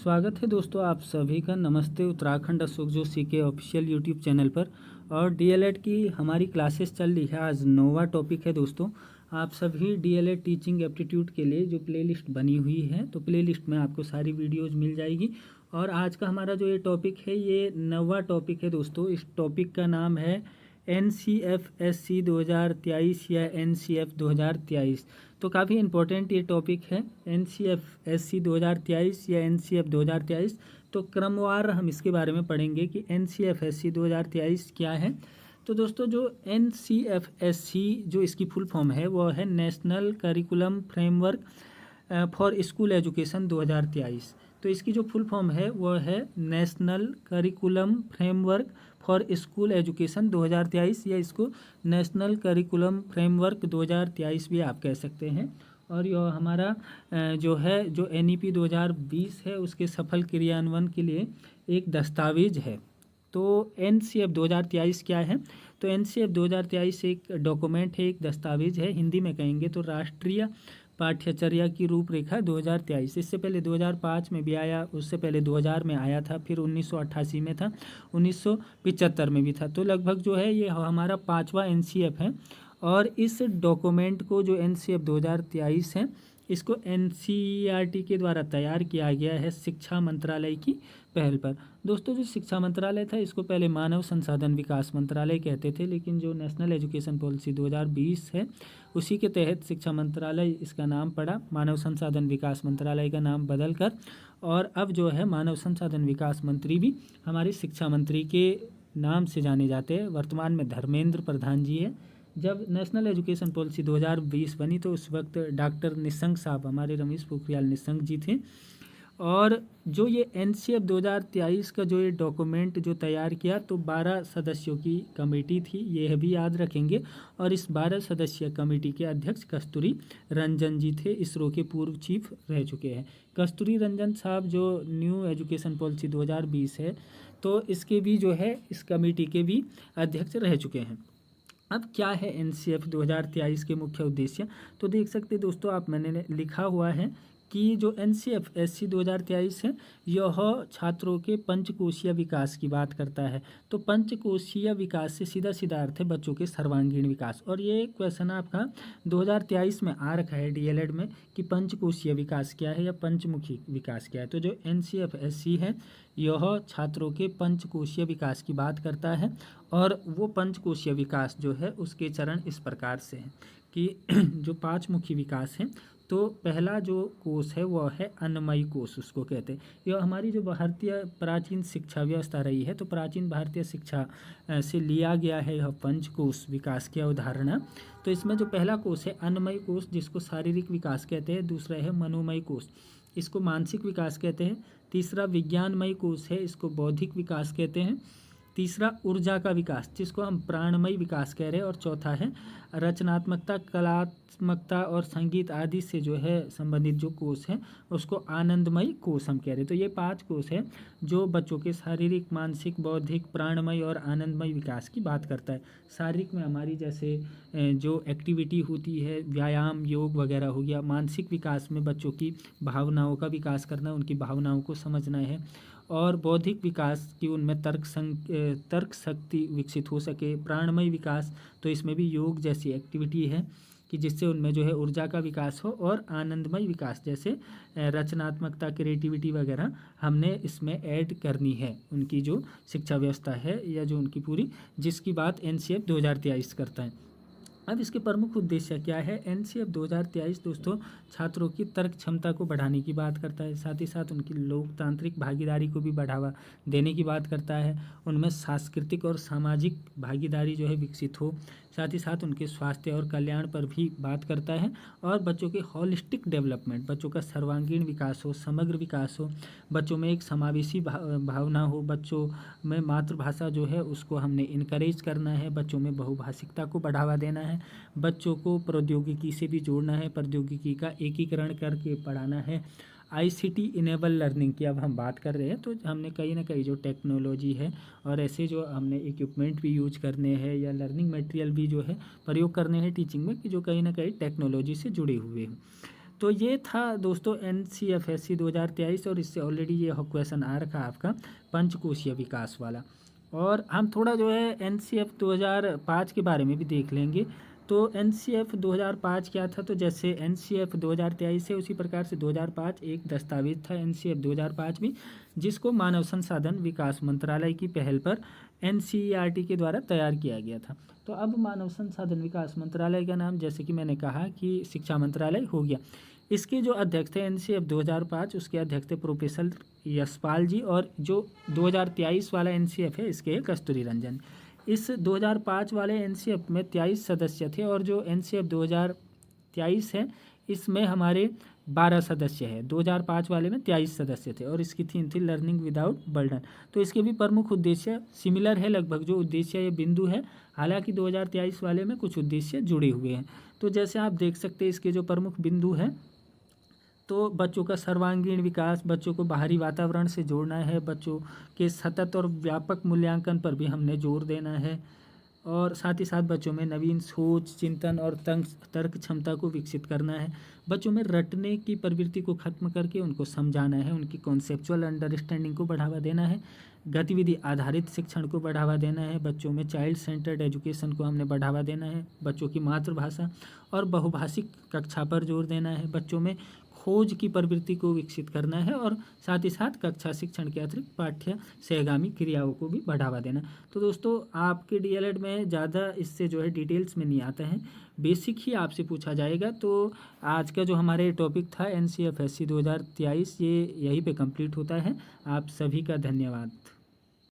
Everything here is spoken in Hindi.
स्वागत है दोस्तों आप सभी का। नमस्ते उत्तराखंड अशोक जोशी के ऑफिशियल यूट्यूब चैनल पर। और डीएलएड की हमारी क्लासेस चल रही है। आज 9वां टॉपिक है दोस्तों। आप सभी डीएलएड टीचिंग एप्टीट्यूड के लिए जो प्लेलिस्ट बनी हुई है, तो प्लेलिस्ट में आपको सारी वीडियोज़ मिल जाएगी। और आज का हमारा जो ये टॉपिक है, ये 9वां टॉपिक है दोस्तों। इस टॉपिक का नाम है NCF-SC 2023 या NCF 2023। तो काफ़ी इम्पोर्टेंट ये टॉपिक है, NCF-SC 2023 या NCF 2023। तो क्रमवार हम इसके बारे में पढ़ेंगे कि NCF-SC 2023 क्या है। तो दोस्तों जो NCF-SC जो इसकी फुल फॉर्म है वो है national curriculum framework for school education 2023। तो इसकी जो फुल फॉर्म है वो है national curriculum framework for school education 2023, या इसको नेशनल करिकुलम फ्रेमवर्क 2023 भी आप कह सकते हैं। और यह हमारा जो NEP 2020 है उसके सफल क्रियान्वयन के लिए एक दस्तावेज है। तो NCF 2023 क्या है? तो NCF 2023 एक डॉक्यूमेंट है, एक दस्तावेज है। हिंदी में कहेंगे तो राष्ट्रीय पाठ्यचर्या की रूपरेखा 2023। इससे पहले 2005 में भी आया, उससे पहले 2000 में आया था, फिर 1988 में था, 1975 में भी था। तो लगभग जो है ये हमारा 5वां NCF है। और इस डॉक्यूमेंट को जो NCF 2023 है, इसको NCERT के द्वारा तैयार किया गया है शिक्षा मंत्रालय की पहल पर। दोस्तों जो शिक्षा मंत्रालय था इसको पहले मानव संसाधन विकास मंत्रालय कहते थे, लेकिन जो नेशनल एजुकेशन पॉलिसी 2020 है उसी के तहत शिक्षा मंत्रालय इसका नाम पड़ा। मानव संसाधन विकास मंत्रालय का नाम बदल कर, और अब जो है मानव संसाधन विकास मंत्री भी हमारे शिक्षा मंत्री के नाम से जाने जाते हैं। वर्तमान में धर्मेंद्र प्रधान जी है। जब नेशनल एजुकेशन पॉलिसी 2020 बनी तो उस वक्त डॉक्टर निशंक साहब, हमारे रमेश पोखरियाल निशंक जी थे। और जो ये NCF 2023 का जो ये डॉक्यूमेंट जो तैयार किया, तो 12 सदस्यों की कमेटी थी, ये भी याद रखेंगे। और इस 12 सदस्यीय कमेटी के अध्यक्ष कस्तूरी रंजन जी थे, इसरो के पूर्व चीफ रह चुके हैं। कस्तूरी रंजन साहब जो न्यू एजुकेशन पॉलिसी 2020 है, तो इसके भी जो है इस कमेटी के भी अध्यक्ष रह चुके हैं। अब क्या है NCF 2023 के मुख्य उद्देश्य? तो देख सकते दोस्तों आप, मैंने लिखा हुआ है कि जो NCF-SC 2023 है यह छात्रों के पंचकोशीय विकास की बात करता है। तो पंचकोशीय विकास से सीधा सीधा अर्थ है बच्चों के सर्वांगीण विकास। और ये क्वेश्चन आपका 2023 में आ रखा है डीएलएड में कि पंचकोशीय विकास क्या है या पंचमुखी विकास क्या है। तो जो NCF-SC है यह छात्रों के पंचकोशीय विकास की बात करता है। और वो पंचकोशीय विकास जो है उसके चरण इस प्रकार से हैं कि जो 5 मुखी विकास हैं, तो पहला जो कोष है वह है अन्नमयी कोष, उसको कहते हैं। यह हमारी जो भारतीय प्राचीन शिक्षा व्यवस्था रही है, तो प्राचीन भारतीय शिक्षा से लिया गया है यह पंचकोश विकास की अवधारणा। तो इसमें जो पहला कोष है अन्नमयी कोष, जिसको शारीरिक विकास कहते हैं। दूसरा है मनोमयी कोष, इसको मानसिक विकास कहते हैं। तीसरा विज्ञानमयी कोष है, इसको बौद्धिक विकास कहते हैं। तीसरा ऊर्जा का विकास, जिसको हम प्राणमयी विकास कह रहे हैं। और चौथा है रचनात्मकता, कलात्मकता और संगीत आदि से जो है संबंधित जो कोष है उसको आनंदमयी कोष हम कह रहे हैं। तो ये 5 कोष है जो बच्चों के शारीरिक, मानसिक, बौद्धिक, प्राणमयी और आनंदमयी विकास की बात करता है। शारीरिक में हमारी जैसे जो एक्टिविटी होती है, व्यायाम, योग वगैरह हो गया। मानसिक विकास में बच्चों की भावनाओं का विकास करना, उनकी भावनाओं को समझना है। और बौद्धिक विकास की उनमें तर्क शक्ति विकसित हो सके। प्राणमय विकास, तो इसमें भी योग जैसी एक्टिविटी है कि जिससे उनमें जो है ऊर्जा का विकास हो। और आनंदमय विकास जैसे रचनात्मकता, क्रिएटिविटी वगैरह हमने इसमें ऐड करनी है, उनकी जो शिक्षा व्यवस्था है या जो उनकी पूरी, जिसकी बात NCF 2023 करता है। अब इसके प्रमुख उद्देश्य क्या है? NCF 2023 दोस्तों छात्रों की तर्क क्षमता को बढ़ाने की बात करता है, साथ ही साथ उनकी लोकतांत्रिक भागीदारी को भी बढ़ावा देने की बात करता है। उनमें सांस्कृतिक और सामाजिक भागीदारी जो है विकसित हो, साथ ही साथ उनके स्वास्थ्य और कल्याण पर भी बात करता है। और बच्चों के होलिस्टिक डेवलपमेंट, बच्चों का सर्वांगीण विकास हो, समग्र विकास हो, बच्चों में एक समावेशी भावना हो, बच्चों में मातृभाषा जो है उसको हमने इनकरेज करना है, बच्चों में बहुभाषिकता को बढ़ावा देना है, बच्चों को प्रौद्योगिकी से भी जोड़ना है, प्रौद्योगिकी का एकीकरण करके पढ़ाना है। ICT इनेबल लर्निंग की अब हम बात कर रहे हैं, तो हमने कहीं ना कहीं जो टेक्नोलॉजी है और ऐसे जो हमने इक्विपमेंट भी यूज करने हैं या लर्निंग मटेरियल भी जो है प्रयोग करने हैं टीचिंग में, कि जो कहीं ना कहीं टेक्नोलॉजी से जुड़े हुए हैं। तो ये था दोस्तों NCFSC 2023 और इससे ऑलरेडी ये क्वेश्चन आ रखा है आपका पंचकोशीय विकास वाला। और हम थोड़ा जो है NCF 2005 के बारे में भी देख लेंगे। तो NCF 2005 क्या था, तो जैसे NCF 2023 है उसी प्रकार से 2005 एक दस्तावेज था NCF 2005 भी, जिसको मानव संसाधन विकास मंत्रालय की पहल पर NCERT के द्वारा तैयार किया गया था। तो अब मानव संसाधन विकास मंत्रालय का नाम जैसे कि मैंने कहा कि शिक्षा मंत्रालय हो गया। इसके जो अध्यक्ष थे NCF 2005 उसके अध्यक्ष थे प्रोफेसर यशपाल जी, और जो 2023 वाला NCF है इसके कस्तूरी रंजन। इस 2005 वाले NCF में 23 सदस्य थे और जो NCF 2023 है इसमें हमारे 12 सदस्य है। 2005 वाले में 23 सदस्य थे और इसकी थीम थी लर्निंग विदाउट बर्डन। तो इसके भी प्रमुख उद्देश्य सिमिलर है, लगभग जो उद्देश्य ये बिंदु है, हालांकि 2023 वाले में कुछ उद्देश्य जुड़े हुए हैं। तो जैसे आप देख सकते हैं इसके जो प्रमुख बिंदु हैं, तो बच्चों का सर्वांगीण विकास, बच्चों को बाहरी वातावरण से जोड़ना है, बच्चों के सतत और व्यापक मूल्यांकन पर भी हमने जोर देना है, और साथ ही साथ बच्चों में नवीन सोच, चिंतन और तर्क क्षमता को विकसित करना है। बच्चों में रटने की प्रवृत्ति को खत्म करके उनको समझाना है, उनकी कॉन्सेप्चुअल अंडरस्टैंडिंग को बढ़ावा देना है, गतिविधि आधारित शिक्षण को बढ़ावा देना है, बच्चों में चाइल्ड सेंटर्ड एजुकेशन को हमने बढ़ावा देना है, बच्चों की मातृभाषा और बहुभाषिक कक्षा पर जोर देना है, बच्चों में खोज की प्रवृत्ति को विकसित करना है, और साथ ही साथ कक्षा शिक्षण के अतिरिक्त पाठ्य सहगामी क्रियाओं को भी बढ़ावा देना। तो दोस्तों आपके DLED में ज़्यादा इससे जो है डिटेल्स में नहीं आता है, बेसिक ही आपसे पूछा जाएगा। तो आज का जो हमारे टॉपिक था NCFSC 2023 ये यहीं पे कंप्लीट होता है। आप सभी का धन्यवाद।